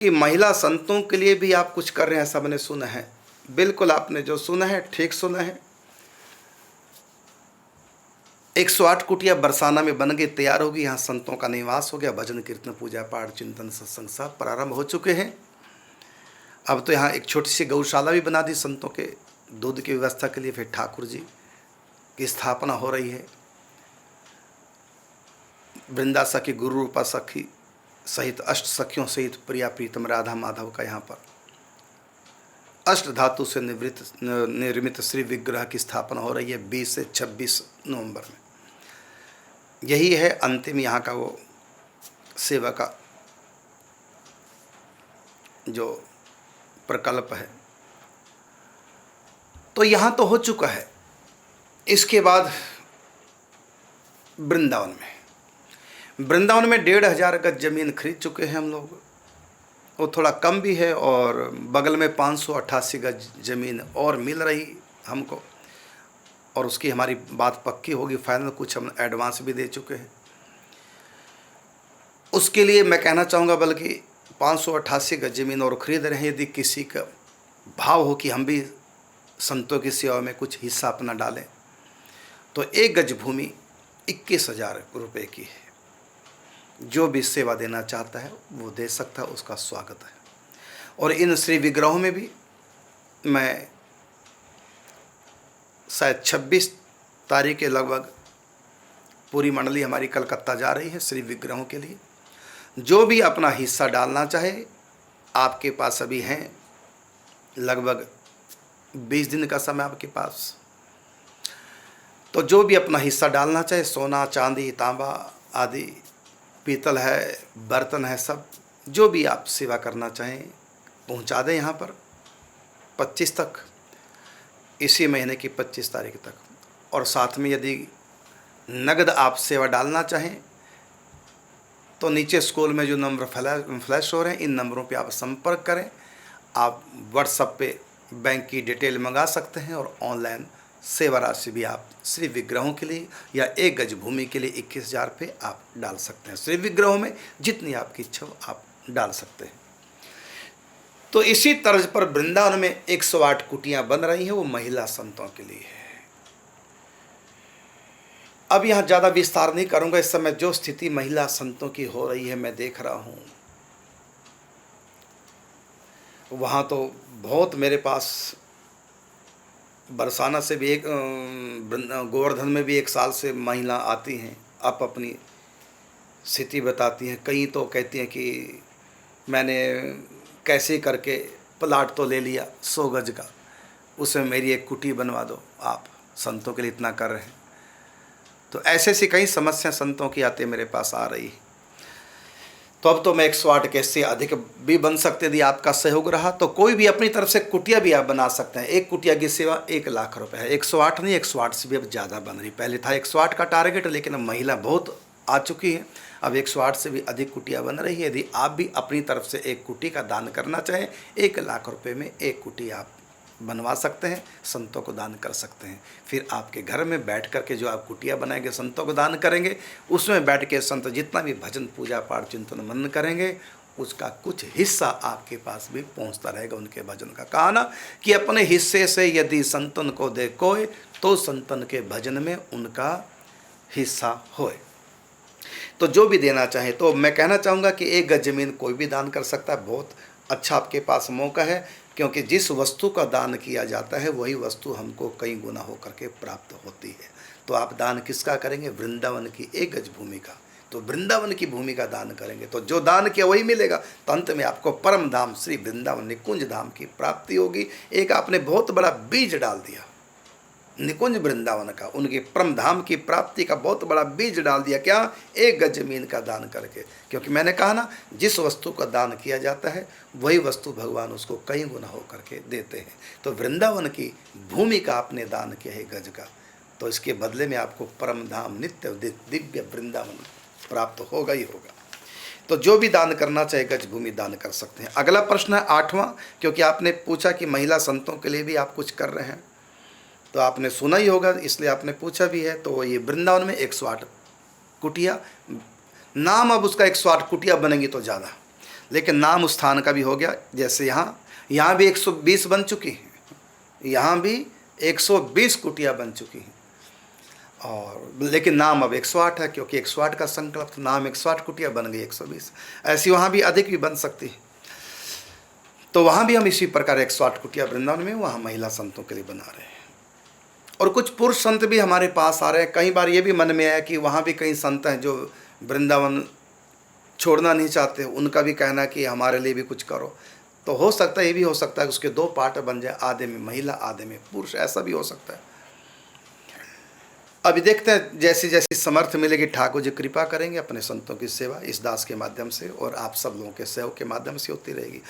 कि महिला संतों के लिए भी आप कुछ कर रहे हैं, ऐसा मैंने सुना है। बिल्कुल आपने जो सुना है ठीक सुना है। 108 कुटिया बरसाना में बन गई, तैयार होगी। यहाँ संतों का निवास हो गया। भजन कीर्तन पूजा पाठ चिंतन सत्संग सब प्रारंभ हो चुके हैं। अब तो यहाँ एक छोटी सी गौशाला भी बना दी संतों के दूध की व्यवस्था के लिए। फिर ठाकुर जी की स्थापना हो रही है। वृंदा सखी गुरु रूपा सखी सहित अष्ट सखियों सहित प्रिया प्रीतम राधा माधव का यहाँ पर अष्ट धातु से निर्मित श्री विग्रह की स्थापना हो रही है 20 से 26 नवंबर में। यही है अंतिम यहाँ का वो सेवा का जो प्रकल्प है। तो यहाँ तो हो चुका है। इसके बाद वृंदावन में 1500 गज जमीन खरीद चुके हैं हम लोग। वो थोड़ा कम भी है और बगल में 588 गज जमीन और मिल रही हमको, और उसकी हमारी बात पक्की होगी फाइनल। कुछ हम एडवांस भी दे चुके हैं। उसके लिए मैं कहना चाहूँगा, बल्कि 588 गज जमीन और खरीद रहे हैं। यदि किसी का भाव हो कि हम भी संतों की सेवा में कुछ हिस्सा अपना डालें, तो 1 गज भूमि 21,000 रुपये की है। जो भी सेवा देना चाहता है वो दे सकता है, उसका स्वागत है। और इन श्री विग्रहों में भी मैं शायद 26 तारीख के लगभग पूरी मंडली हमारी कलकत्ता जा रही है श्री विग्रहों के लिए। जो भी अपना हिस्सा डालना चाहे, आपके पास अभी हैं लगभग 20 दिन का समय आपके पास। तो जो भी अपना हिस्सा डालना चाहे, सोना चांदी तांबा आदि पीतल है, बर्तन है, सब जो भी आप सेवा करना चाहें पहुंचा दें यहाँ पर 25 तक, इसी महीने की 25 तारीख तक। और साथ में यदि नगद आप सेवा डालना चाहें तो नीचे स्कूल में जो नंबर फ्लैश हो रहे हैं, इन नंबरों पे आप संपर्क करें। आप व्हाट्सएप पे बैंक की डिटेल मंगा सकते हैं और ऑनलाइन सेवा राशि भी आप श्री विग्रहों के लिए या 1 गज भूमि के लिए 21,000 पे आप डाल सकते हैं। श्री विग्रहों में जितनी आपकी इच्छा हो आप डाल सकते हैं। तो इसी तर्ज पर वृंदावन में 108 कुटियां बन रही हैं, वो महिला संतों के लिए है। अब यहाँ ज़्यादा विस्तार नहीं करूँगा। इस समय जो स्थिति महिला संतों की हो रही है मैं देख रहा हूँ, वहाँ तो बहुत मेरे पास बरसाना से भी एक गोवर्धन में भी 1 साल से महिला आती हैं, आप अपनी स्थिति बताती हैं। कई तो कहती हैं कि मैंने कैसे करके प्लाट तो ले लिया 100 गज का, उसमें मेरी एक कुटी बनवा दो, आप संतों के लिए इतना कर रहे हैं। तो ऐसे ऐसी कई समस्या संतों की आते मेरे पास आ रही। तो अब तो मैं 108 के से अधिक भी बन सकते यदि आपका सहयोग रहा। तो कोई भी अपनी तरफ से कुटिया भी आप बना सकते हैं। एक कुटिया की सेवा 1 लाख रुपए है। 108 नहीं, 108 से भी अब ज़्यादा बन रही। पहले था 108 का टारगेट, लेकिन अब महिला बहुत आ चुकी है। अब 108 से भी अधिक कुटिया बन रही है। यदि आप भी अपनी तरफ से एक कुटी का दान करना चाहें, 1 लाख रुपये में एक कुटी आप बनवा सकते हैं, संतों को दान कर सकते हैं। फिर आपके घर में बैठ कर के जो आप कुटिया बनाएंगे संतों को दान करेंगे, उसमें बैठ के संत जितना भी भजन पूजा पाठ चिंतन मनन करेंगे, उसका कुछ हिस्सा आपके पास भी पहुंचता रहेगा। उनके भजन का कहा ना कि अपने हिस्से से यदि संतन को दे कोई, तो संतन के भजन में उनका हिस्सा होए। तो जो भी देना चाहे, तो मैं कहना चाहूँगा कि 1 गज जमीन कोई भी दान कर सकता है। बहुत अच्छा आपके पास मौका है, क्योंकि जिस वस्तु का दान किया जाता है वही वस्तु हमको कई गुना होकर के प्राप्त होती है। तो आप दान किसका करेंगे? वृंदावन की 1 गज भूमि का। तो वृंदावन की भूमि का दान करेंगे तो जो दान किया वही मिलेगा। तो अंत में आपको परम धाम श्री वृंदावन निकुंज धाम की प्राप्ति होगी। एक आपने बहुत बड़ा बीज डाल दिया निकुंज वृंदावन का, उनके परम धाम की प्राप्ति का बहुत बड़ा बीज डाल दिया। क्या? 1 गज जमीन का दान करके। क्योंकि मैंने कहा ना, जिस वस्तु का दान किया जाता है वही वस्तु भगवान उसको कई गुना होकर के देते हैं। तो वृंदावन की भूमि का आपने दान किया है गज का, तो इसके बदले में आपको परम धाम नित्य दिव्य वृंदावन प्राप्त होगा ही होगा। तो जो भी दान करना चाहे गज भूमि दान कर सकते हैं। अगला प्रश्न है 8वां, क्योंकि आपने पूछा कि महिला संतों के लिए भी आप कुछ कर रहे हैं, तो आपने सुना ही होगा इसलिए आपने पूछा भी है। तो ये वृंदावन में 108 कुटिया, नाम अब उसका 108 कुटिया बनेंगी तो ज़्यादा, लेकिन नाम उस स्थान का भी हो गया। जैसे यहाँ भी 120 बन चुकी हैं, यहाँ भी 120 कुटिया बन चुकी हैं, और लेकिन नाम अब 108 है, क्योंकि 108 का संकल्प, नाम 108 कुटिया बन गई 120। ऐसी वहाँ भी अधिक भी बन सकती है। तो वहाँ भी हम इसी प्रकार 108 कुटिया वृंदावन में वहाँ महिला संतों के लिए बना रहे हैं। और कुछ पुरुष संत भी हमारे पास आ रहे हैं। कई बार ये भी मन में आया कि वहाँ भी कई संत हैं जो वृंदावन छोड़ना नहीं चाहते, उनका भी कहना कि हमारे लिए भी कुछ करो। तो हो सकता है, ये भी हो सकता है कि उसके 2 पार्ट बन जाए, आधे में महिला आधे में पुरुष, ऐसा भी हो सकता है। अभी देखते हैं, जैसी जैसी समर्थ मिलेगी ठाकुर जी कृपा करेंगे। अपने संतों की सेवा इस दास के माध्यम से और आप सब लोगों के सहयोग के माध्यम से होती रहेगी।